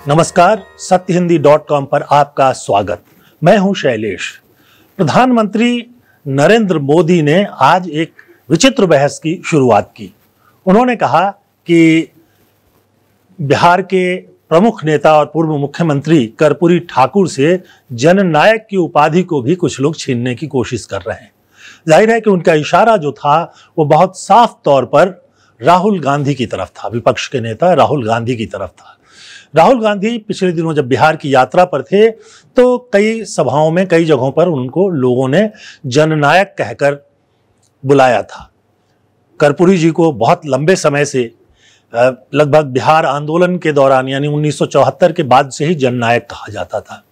नमस्कार, सत्यहिंदी.com पर आपका स्वागत। मैं हूं शैलेश। प्रधानमंत्री नरेंद्र मोदी ने आज एक विचित्र बहस की शुरुआत की। उन्होंने कहा कि बिहार के प्रमुख नेता और पूर्व मुख्यमंत्री कर्पूरी ठाकुर से जननायक की उपाधि को भी कुछ लोग छीनने की कोशिश कर रहे हैं। जाहिर है कि उनका इशारा जो था वो बहुत साफ तौर पर राहुल गांधी की तरफ था, विपक्ष के नेता राहुल गांधी की तरफ था। राहुल गांधी पिछले दिनों जब बिहार की यात्रा पर थे तो कई सभाओं में, कई जगहों पर उनको लोगों ने जननायक कहकर बुलाया था। कर्पूरी जी को बहुत लंबे समय से, लगभग बिहार आंदोलन के दौरान यानी 1974 के बाद से ही जननायक कहा जाता था।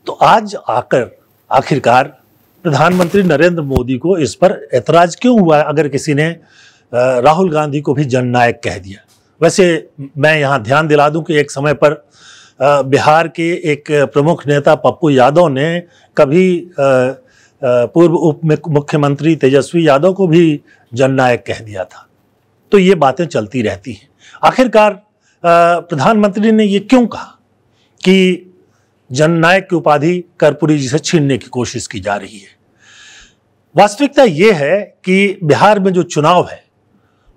तो आज आखिरकार प्रधानमंत्री नरेंद्र मोदी को इस पर ऐतराज क्यों हुआ अगर किसी ने राहुल गांधी को भी जननायक कह दिया। वैसे मैं यहाँ ध्यान दिला दूं कि एक समय पर बिहार के एक प्रमुख नेता पप्पू यादव ने कभी पूर्व उप मुख्यमंत्री तेजस्वी यादव को भी जननायक कह दिया था। तो ये बातें चलती रहती हैं। आखिरकार प्रधानमंत्री ने ये क्यों कहा कि जननायक की उपाधि कर्पूरी जी से छीनने की कोशिश की जा रही है। वास्तविकता ये है कि बिहार में जो चुनाव है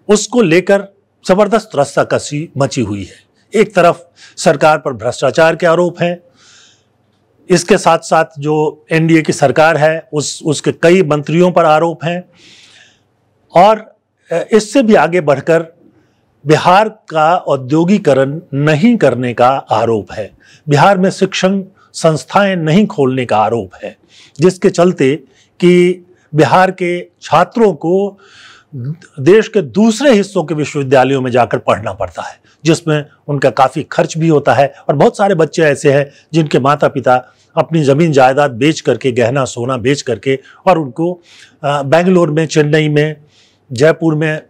उसको लेकर जबरदस्त रस्साकसी मची हुई है। एक तरफ सरकार पर भ्रष्टाचार के आरोप हैं, इसके साथ साथ जो एनडीए की सरकार है उसके कई मंत्रियों पर आरोप हैं, और इससे भी आगे बढ़कर बिहार का औद्योगिकरण नहीं करने का आरोप है। बिहार में शिक्षण संस्थाएं नहीं खोलने का आरोप है, जिसके चलते कि बिहार के छात्रों को देश के दूसरे हिस्सों के विश्वविद्यालयों में जाकर पढ़ना पड़ता है, जिसमें उनका काफ़ी खर्च भी होता है। और बहुत सारे बच्चे ऐसे हैं जिनके माता पिता अपनी ज़मीन जायदाद बेच करके, गहना सोना बेच करके, और उनको बेंगलोर में, चेन्नई में, जयपुर में,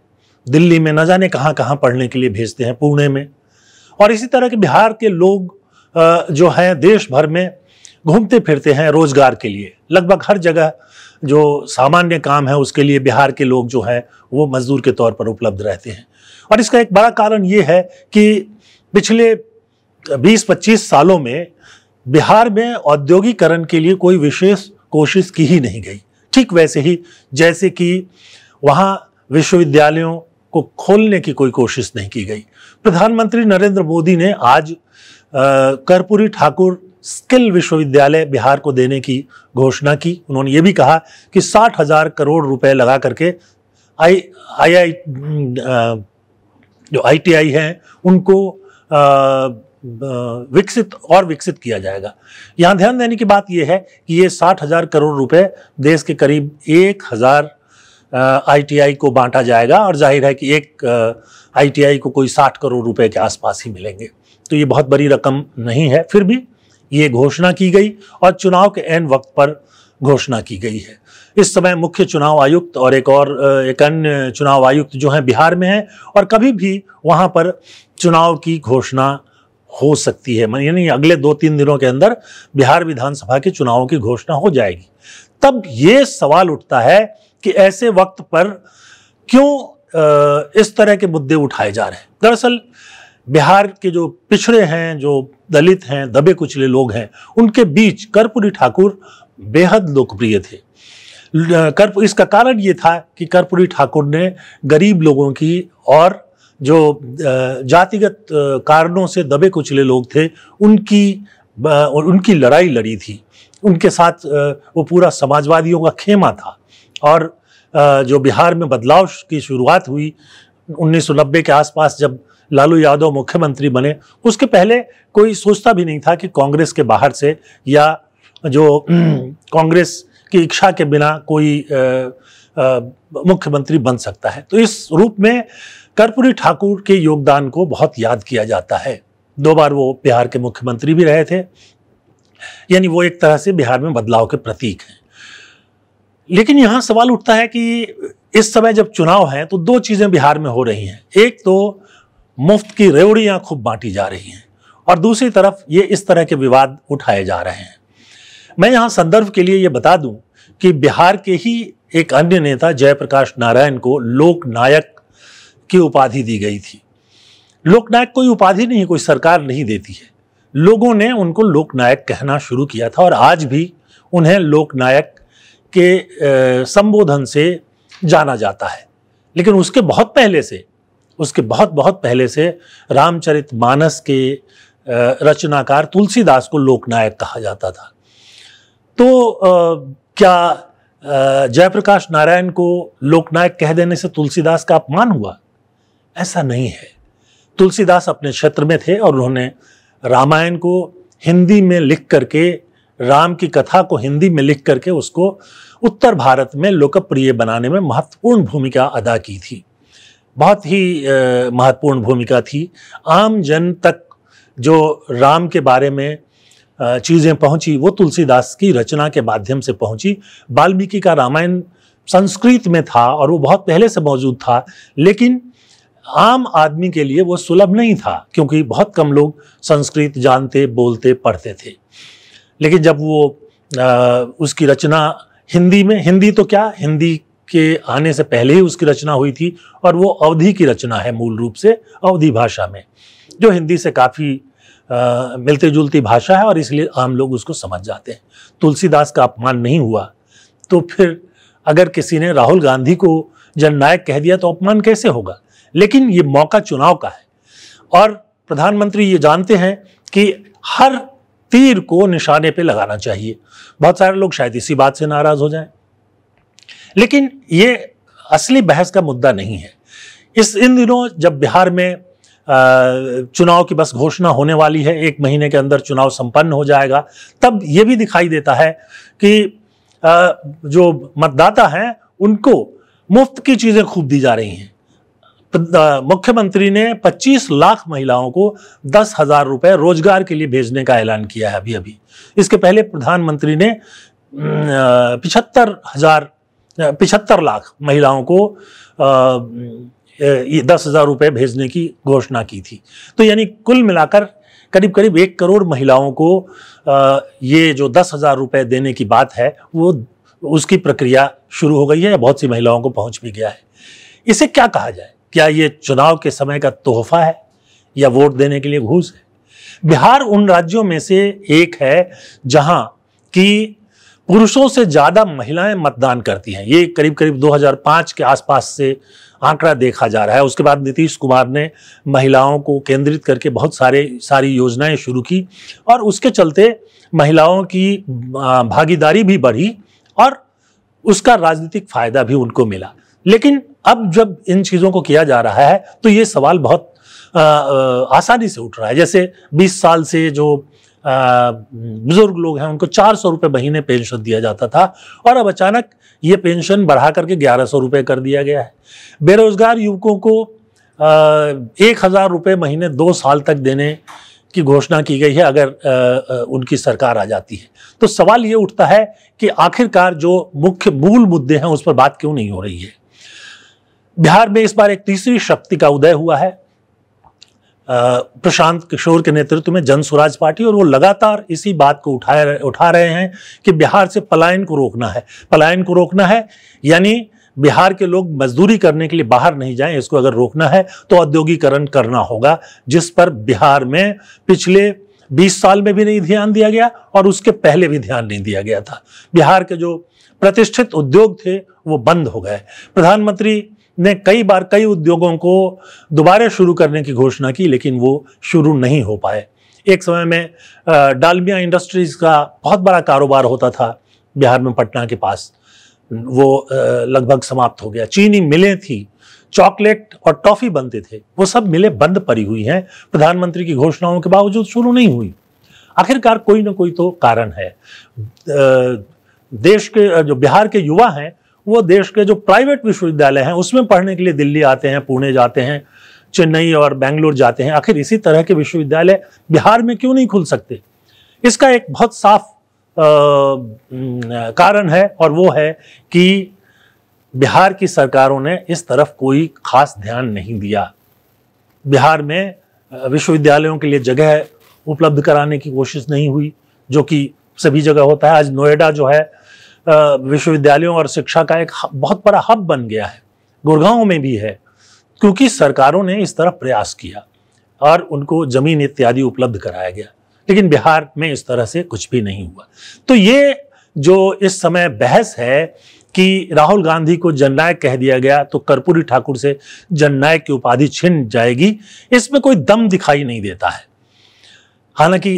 दिल्ली में, न जाने कहाँ कहाँ पढ़ने के लिए भेजते हैं, पुणे में। और इसी तरह के बिहार के लोग जो हैं देश भर में घूमते फिरते हैं रोजगार के लिए। लगभग हर जगह जो सामान्य काम है उसके लिए बिहार के लोग जो हैं वो मजदूर के तौर पर उपलब्ध रहते हैं। और इसका एक बड़ा कारण ये है कि पिछले 20-25 सालों में बिहार में औद्योगिकरण के लिए कोई विशेष कोशिश की ही नहीं गई। ठीक वैसे ही जैसे कि वहाँ विश्वविद्यालयों को खोलने की कोई कोशिश नहीं की गई। प्रधानमंत्री नरेंद्र मोदी ने आज कर्पूरी ठाकुर स्किल विश्वविद्यालय बिहार को देने की घोषणा की। उन्होंने ये भी कहा कि 60,000 करोड़ रुपए लगा करके जो ITI हैं उनको विकसित किया जाएगा। यहाँ ध्यान देने की बात यह है कि ये 60,000 करोड़ रुपए देश के करीब 1,000 ITI को बांटा जाएगा, और जाहिर है कि एक ITI को कोई 60 करोड़ रुपए के आसपास ही मिलेंगे। तो ये बहुत बड़ी रकम नहीं है, फिर भी ये घोषणा की गई और चुनाव के ऐन वक्त पर घोषणा की गई है। इस समय मुख्य चुनाव आयुक्त और एक अन्य चुनाव आयुक्त जो हैं बिहार में हैं, और कभी भी वहाँ पर चुनाव की घोषणा हो सकती है। यानी अगले 2-3 दिनों के अंदर बिहार विधानसभा के चुनावों की घोषणा हो जाएगी। तब ये सवाल उठता है कि ऐसे वक्त पर क्यों इस तरह के मुद्दे उठाए जा रहे हैं। दरअसल बिहार के जो पिछड़े हैं, जो दलित हैं, दबे कुचले लोग हैं, उनके बीच कर्पूरी ठाकुर बेहद लोकप्रिय थे। इसका कारण ये था कि कर्पूरी ठाकुर ने गरीब लोगों की और जो जातिगत कारणों से दबे कुचले लोग थे उनकी लड़ाई लड़ी थी। उनके साथ वो पूरा समाजवादियों का खेमा था। और जो बिहार में बदलाव की शुरुआत हुई 1990 के आसपास, जब लालू यादव मुख्यमंत्री बने, उसके पहले कोई सोचता भी नहीं था कि कांग्रेस के बाहर से या जो कांग्रेस की इच्छा के बिना कोई मुख्यमंत्री बन सकता है। तो इस रूप में कर्पूरी ठाकुर के योगदान को बहुत याद किया जाता है। 2 बार वो बिहार के मुख्यमंत्री भी रहे थे, यानी वो एक तरह से बिहार में बदलाव के प्रतीक हैं। लेकिन यहाँ सवाल उठता है कि इस समय जब चुनाव है तो 2 चीजें बिहार में हो रही हैं। एक तो मुफ्त की रेवड़ियां खूब बांटी जा रही हैं, और दूसरी तरफ ये इस तरह के विवाद उठाए जा रहे हैं। मैं यहाँ संदर्भ के लिए ये बता दूं कि बिहार के ही एक अन्य नेता जयप्रकाश नारायण को लोक नायक की उपाधि दी गई थी। लोकनायक कोई उपाधि नहीं, कोई सरकार नहीं देती है। लोगों ने उनको लोकनायक कहना शुरू किया था और आज भी उन्हें लोकनायक के संबोधन से जाना जाता है। लेकिन उसके बहुत पहले से, उसके बहुत पहले से रामचरितमानस के रचनाकार तुलसीदास को लोकनायक कहा जाता था। तो क्या जयप्रकाश नारायण को लोकनायक कह देने से तुलसीदास का अपमान हुआ? ऐसा नहीं है। तुलसीदास अपने क्षेत्र में थे और उन्होंने रामायण को हिंदी में लिख करके, राम की कथा को हिंदी में लिख करके उसको उत्तर भारत में लोकप्रिय बनाने में महत्वपूर्ण भूमिका अदा की थी। बहुत ही महत्वपूर्ण भूमिका थी। आम जन तक जो राम के बारे में चीज़ें पहुंची वो तुलसीदास की रचना के माध्यम से पहुंची। वाल्मीकि का रामायण संस्कृत में था और वो बहुत पहले से मौजूद था, लेकिन आम आदमी के लिए वो सुलभ नहीं था क्योंकि बहुत कम लोग संस्कृत जानते, बोलते, पढ़ते थे। लेकिन जब वो उसकी रचना हिंदी में, हिंदी तो क्या, हिंदी के आने से पहले ही उसकी रचना हुई थी और वो अवधी की रचना है, मूल रूप से अवधी भाषा में, जो हिंदी से काफ़ी मिलती जुलती भाषा है और इसलिए आम लोग उसको समझ जाते हैं। तुलसीदास का अपमान नहीं हुआ तो फिर अगर किसी ने राहुल गांधी को जननायक कह दिया तो अपमान कैसे होगा? लेकिन ये मौका चुनाव का है और प्रधानमंत्री ये जानते हैं कि हर तीर को निशाने पे लगाना चाहिए। बहुत सारे लोग शायद इसी बात से नाराज हो जाएं, लेकिन ये असली बहस का मुद्दा नहीं है। इन दिनों जब बिहार में चुनाव की बस घोषणा होने वाली है, 1 महीने के अंदर चुनाव संपन्न हो जाएगा, तब ये भी दिखाई देता है कि जो मतदाता हैं उनको मुफ्त की चीजें खूब दी जा रही हैं। मुख्यमंत्री ने 25 लाख महिलाओं को 10,000 रुपए रोजगार के लिए भेजने का ऐलान किया है अभी। इसके पहले प्रधानमंत्री ने 75 लाख महिलाओं को 10,000 रुपए भेजने की घोषणा की थी। तो यानी कुल मिलाकर करीब करीब 1 करोड़ महिलाओं को ये जो 10,000 रुपए देने की बात है वो उसकी प्रक्रिया शुरू हो गई है या बहुत सी महिलाओं को पहुंच भी गया है। इसे क्या कहा जाए? क्या ये चुनाव के समय का तोहफा है या वोट देने के लिए घूस है? बिहार उन राज्यों में से एक है जहां कि पुरुषों से ज्यादा महिलाएं मतदान करती हैं। ये करीब करीब 2005 के आसपास से आंकड़ा देखा जा रहा है। उसके बाद नीतीश कुमार ने महिलाओं को केंद्रित करके बहुत सारी योजनाएं शुरू की और उसके चलते महिलाओं की भागीदारी भी बढ़ी और उसका राजनीतिक फायदा भी उनको मिला। लेकिन अब जब इन चीज़ों को किया जा रहा है तो ये सवाल बहुत आसानी से उठ रहा है। जैसे 20 साल से जो बुजुर्ग लोग हैं उनको 400 रुपये महीने पेंशन दिया जाता था और अब अचानक ये पेंशन बढ़ा करके 1100 रुपये कर दिया गया है। बेरोजगार युवकों को 1,000 रुपये महीने 2 साल तक देने की घोषणा की गई है अगर उनकी सरकार आ जाती है। तो सवाल ये उठता है कि आखिरकार जो मूल मुद्दे हैं उस पर बात क्यों नहीं हो रही है। बिहार में इस बार एक तीसरी शक्ति का उदय हुआ है प्रशांत किशोर के नेतृत्व में जन स्वराज पार्टी, और वो लगातार इसी बात को उठा रहे हैं कि बिहार से पलायन को रोकना है। पलायन को रोकना है यानी बिहार के लोग मजदूरी करने के लिए बाहर नहीं जाएं। इसको अगर रोकना है तो औद्योगिकरण करना होगा, जिस पर बिहार में पिछले 20 साल में भी नहीं ध्यान दिया गया और उसके पहले भी ध्यान नहीं दिया गया था। बिहार के जो प्रतिष्ठित उद्योग थे वो बंद हो गए। प्रधानमंत्री ने कई बार कई उद्योगों को दोबारा शुरू करने की घोषणा की, लेकिन वो शुरू नहीं हो पाए। एक समय में डालमिया इंडस्ट्रीज का बहुत बड़ा कारोबार होता था बिहार में, पटना के पास, वो लगभग समाप्त हो गया। चीनी मिलें थी, चॉकलेट और टॉफी बनते थे, वो सब मिलें बंद पड़ी हुई हैं। प्रधानमंत्री की घोषणाओं के बावजूद शुरू नहीं हुई। आखिरकार कोई ना कोई तो कारण है। देश के जो बिहार के युवा हैं वो देश के जो प्राइवेट विश्वविद्यालय हैं उसमें पढ़ने के लिए दिल्ली आते हैं, पुणे जाते हैं, चेन्नई और बेंगलोर जाते हैं। आखिर इसी तरह के विश्वविद्यालय बिहार में क्यों नहीं खुल सकते? इसका एक बहुत साफ कारण है और वो है कि बिहार की सरकारों ने इस तरफ कोई खास ध्यान नहीं दिया। बिहार में विश्वविद्यालयों के लिए जगह उपलब्ध कराने की कोशिश नहीं हुई, जो कि सभी जगह होता है। आज नोएडा जो है विश्वविद्यालयों और शिक्षा का एक बहुत बड़ा हब बन गया है। गुड़गांव में भी है, क्योंकि सरकारों ने इस तरफ प्रयास किया। और उनको जमीन इत्यादि उपलब्ध कराया गया। लेकिन बिहार में इस तरह से कुछ भी नहीं हुआ। तो ये जो इस समय बहस है कि राहुल गांधी को जननायक कह दिया गया तो कर्पूरी ठाकुर से जननायक की उपाधि छिन जाएगी, इसमें कोई दम दिखाई नहीं देता है। हालांकि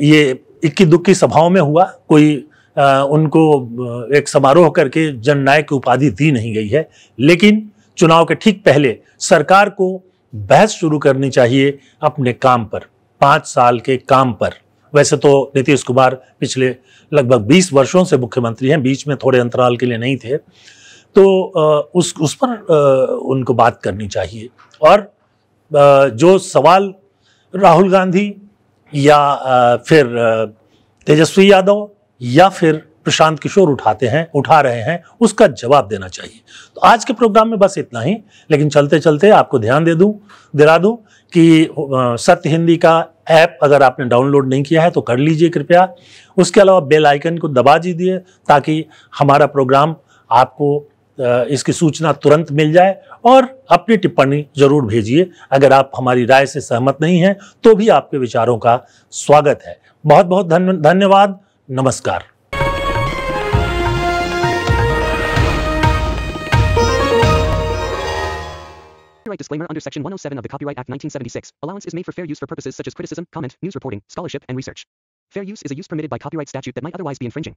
ये इक्की दुक्की सभाओं में हुआ, कोई उनको एक समारोह करके जननायक की उपाधि दी नहीं गई है। लेकिन चुनाव के ठीक पहले सरकार को बहस शुरू करनी चाहिए अपने काम पर, 5 साल के काम पर। वैसे तो नीतीश कुमार पिछले लगभग 20 वर्षों से मुख्यमंत्री हैं, बीच में थोड़े अंतराल के लिए नहीं थे, तो उस पर उनको बात करनी चाहिए। और जो सवाल राहुल गांधी या फिर तेजस्वी यादव या फिर प्रशांत किशोर उठा रहे हैं, उसका जवाब देना चाहिए। तो आज के प्रोग्राम में बस इतना ही, लेकिन चलते चलते आपको ध्यान दिला दूं कि सत्य हिंदी का ऐप अगर आपने डाउनलोड नहीं किया है तो कर लीजिए कृपया। उसके अलावा बेल आइकन को दबा दीजिए ताकि हमारा प्रोग्राम आपको इसकी सूचना तुरंत मिल जाए। और अपनी टिप्पणी जरूर भेजिए। अगर आप हमारी राय से सहमत नहीं हैं तो भी आपके विचारों का स्वागत है। बहुत बहुत धन्यवाद। नमस्कार। Copyright disclaimer under Section 107 of the Copyright Act 1976. Allowance is made for fair use for purposes such as criticism, comment, news reporting, scholarship, and research. Fair use is a use permitted by copyright statute that might otherwise be infringing.